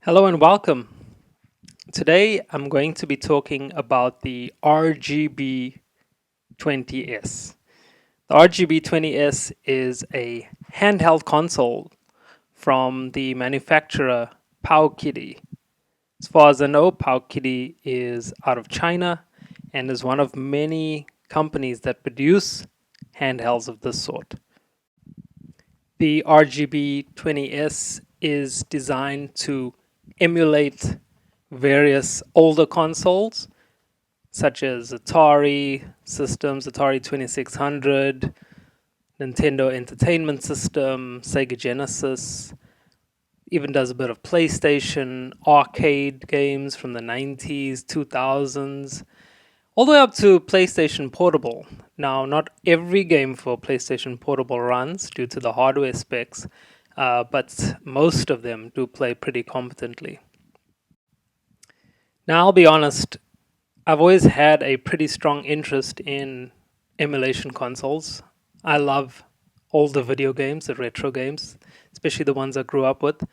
Hello and welcome. Today I'm going to be talking about the RGB20S. The RGB20S is a handheld console from the manufacturer PowKiddy. As far as I know, PowKiddy is out of China and is one of many companies that produce handhelds of this sort. The RGB20S is designed to emulate various older consoles such as Atari systems, Atari 2600, Nintendo Entertainment System, Sega Genesis, even does a bit of PlayStation, arcade games from the 90s, 2000s, all the way up to PlayStation Portable. Now, not every game for PlayStation Portable runs due to the hardware specs, but most of them do play pretty competently. Now, I'll be honest, I've always had a pretty strong interest in emulation consoles. I love older video games, the retro games, especially the ones I grew up with.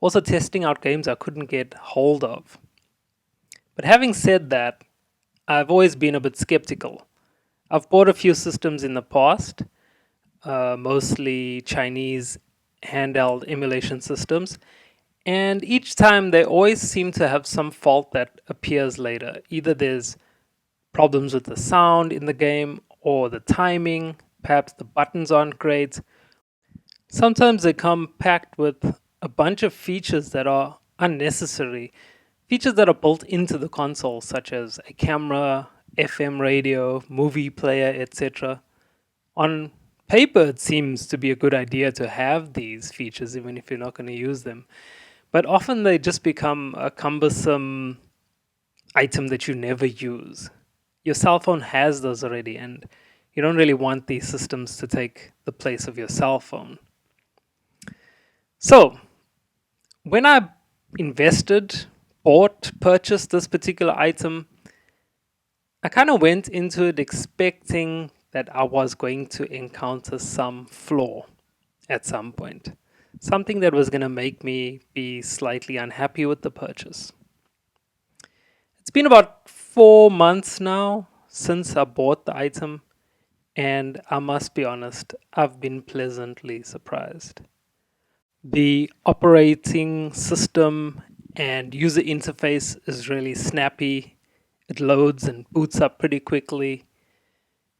Also, testing out games I couldn't get hold of. But having said that, I've always been a bit skeptical. I've bought a few systems in the past, mostly Chinese handheld emulation systems, and each time they always seem to have some fault that appears later. Either there's problems with the sound in the game or the timing, perhaps the buttons aren't great. Sometimes they come packed with a bunch of features that are unnecessary, features that are built into the console, such as a camera, FM radio, movie player, etc. On paper, it seems to be a good idea to have these features, even if you're not going to use them. But often they just become a cumbersome item that you never use. Your cell phone has those already, and you don't really want these systems to take the place of your cell phone. So, when I purchased this particular item, I kind of went into it expecting that I was going to encounter some flaw at some point, something that was going to make me be slightly unhappy with the purchase. It's been about 4 months now since I bought the item, and I must be honest, I've been pleasantly surprised. The operating system and user interface is really snappy. It loads and boots up pretty quickly.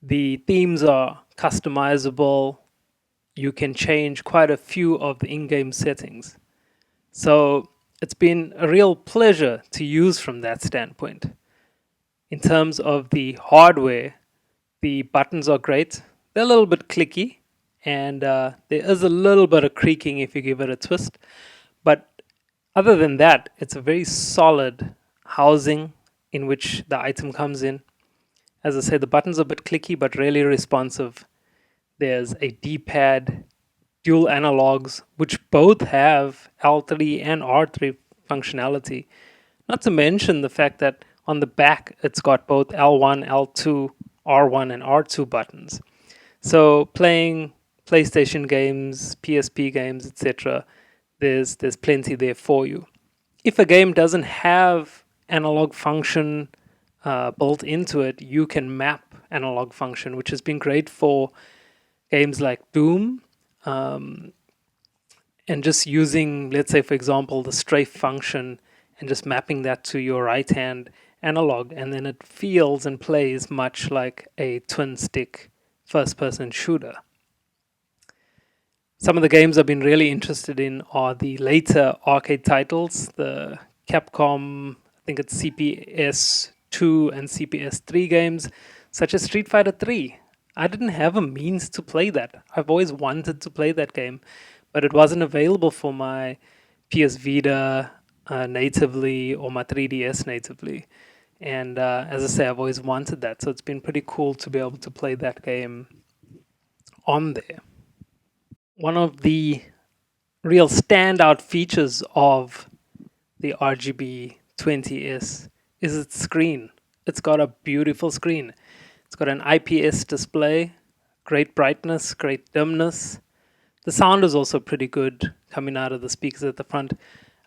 The themes are customizable. You can change quite a few of the in-game settings. So it's been a real pleasure to use from that standpoint. In terms of the hardware, the buttons are great. They're a little bit clicky, and there is a little bit of creaking if you give it a twist. But other than that, it's a very solid housing in which the item comes in. As I say, the buttons are a bit clicky, but really responsive. There's a D-pad, dual analogs, which both have L3 and R3 functionality. Not to mention the fact that on the back, it's got both L1, L2, R1, and R2 buttons. So playing PlayStation games, PSP games, etc., there's plenty there for you. If a game doesn't have analog function built into it, you can map analog function, which has been great for games like Doom, and just using, let's say, for example, the strafe function and just mapping that to your right hand analog, and then it feels and plays much like a twin stick first person shooter. Some of the games I've been really interested in are the later arcade titles, the Capcom, I think it's CPS 2 and CPS 3 games, such as Street Fighter 3. I didn't have a means to play that. I've always wanted to play that game, but it wasn't available for my PS Vita natively or my 3DS natively. And as I say, I've always wanted that, so it's been pretty cool to be able to play that game on there. One of the real standout features of the RGB20S is its screen. It's got a beautiful screen. It's got an IPS display, great brightness, great dimness. The sound is also pretty good coming out of the speakers at the front.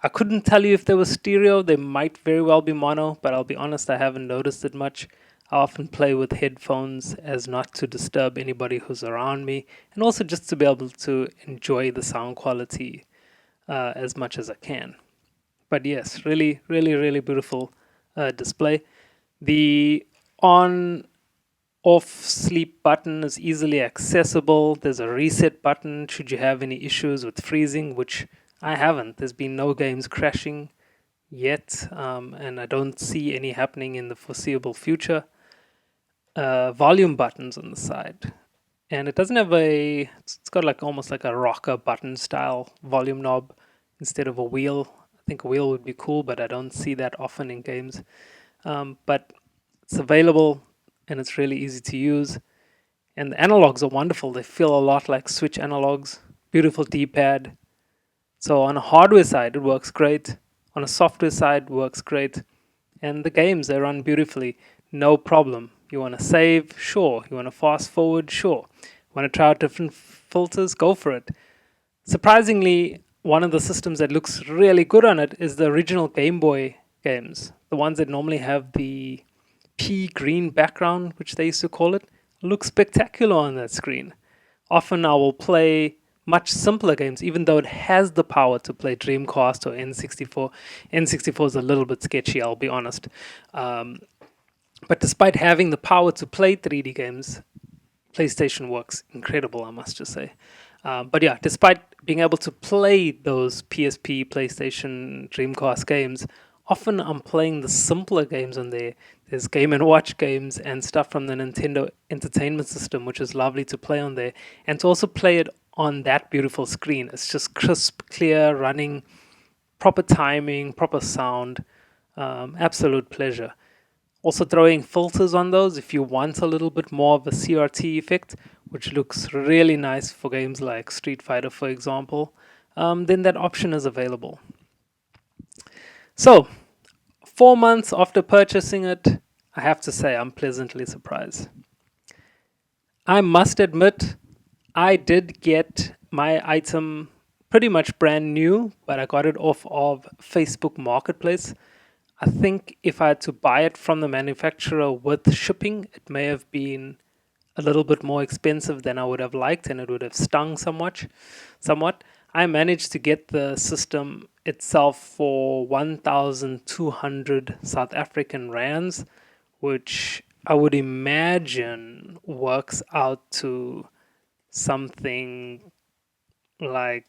I couldn't tell you if they were stereo. They might very well be mono, but I'll be honest, I haven't noticed it much. I often play with headphones as not to disturb anybody who's around me, and also just to be able to enjoy the sound quality as much as I can. But yes, really, really, really beautiful display. The on off sleep button is easily accessible. There's a reset button should you have any issues with freezing, which I haven't. There's been no games crashing yet, and I don't see any happening in the foreseeable future. Volume buttons on the side, and it doesn't have it's got like almost like a rocker button style volume knob instead of a wheel. I think a wheel would be cool, but I don't see that often in games. But it's available and it's really easy to use. And the analogs are wonderful. They feel a lot like Switch analogs. Beautiful D-pad. So on a hardware side, it works great. On a software side, it works great. And the games, they run beautifully. No problem. You want to save? Sure. You want to fast forward? Sure. Want to try out different filters? Go for it. Surprisingly, one of the systems that looks really good on it is the original Game Boy games. The ones that normally have the pea green background, which they used to call it, looks spectacular on that screen. Often I will play much simpler games, even though it has the power to play Dreamcast or N64. N64 is a little bit sketchy, I'll be honest. But despite having the power to play 3D games, PlayStation works incredible, I must just say. But yeah, despite being able to play those PSP, PlayStation, Dreamcast games, often I'm playing the simpler games on there. There's Game & Watch games and stuff from the Nintendo Entertainment System, which is lovely to play on there. And to also play it on that beautiful screen. It's just crisp, clear, running, proper timing, proper sound. Absolute pleasure. Also throwing filters on those if you want a little bit more of a CRT effect, which looks really nice for games like Street Fighter, for example, then that option is available. So, 4 months after purchasing it, I have to say I'm pleasantly surprised. I must admit, I did get my item pretty much brand new, but I got it off of Facebook Marketplace. I think if I had to buy it from the manufacturer with shipping, it may have been a little bit more expensive than I would have liked, and it would have stung somewhat. I managed to get the system itself for 1,200 South African rands, which I would imagine works out to something like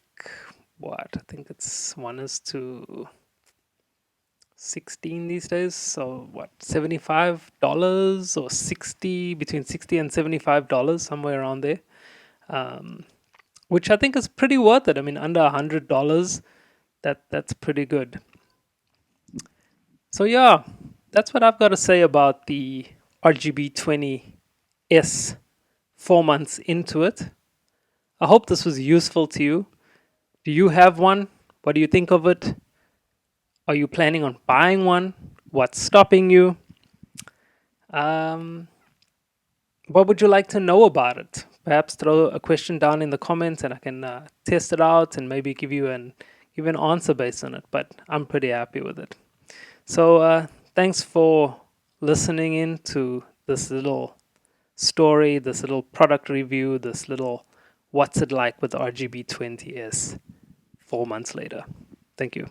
what? I think it's 1:16 these days. So what, $75 or 60, between 60 and $75, somewhere around there. Which I think is pretty worth it. I mean, under $100, that's pretty good. So yeah, that's what I've got to say about the RGB20S 4 months into it. I hope this was useful to you. Do you have one? What do you think of it? Are you planning on buying one? What's stopping you? What would you like to know about it? Perhaps throw a question down in the comments and I can test it out and maybe give you an answer based on it. But I'm pretty happy with it. So thanks for listening in to this little story, this little product review, this little what's it like with RGB20S 4 months later. Thank you.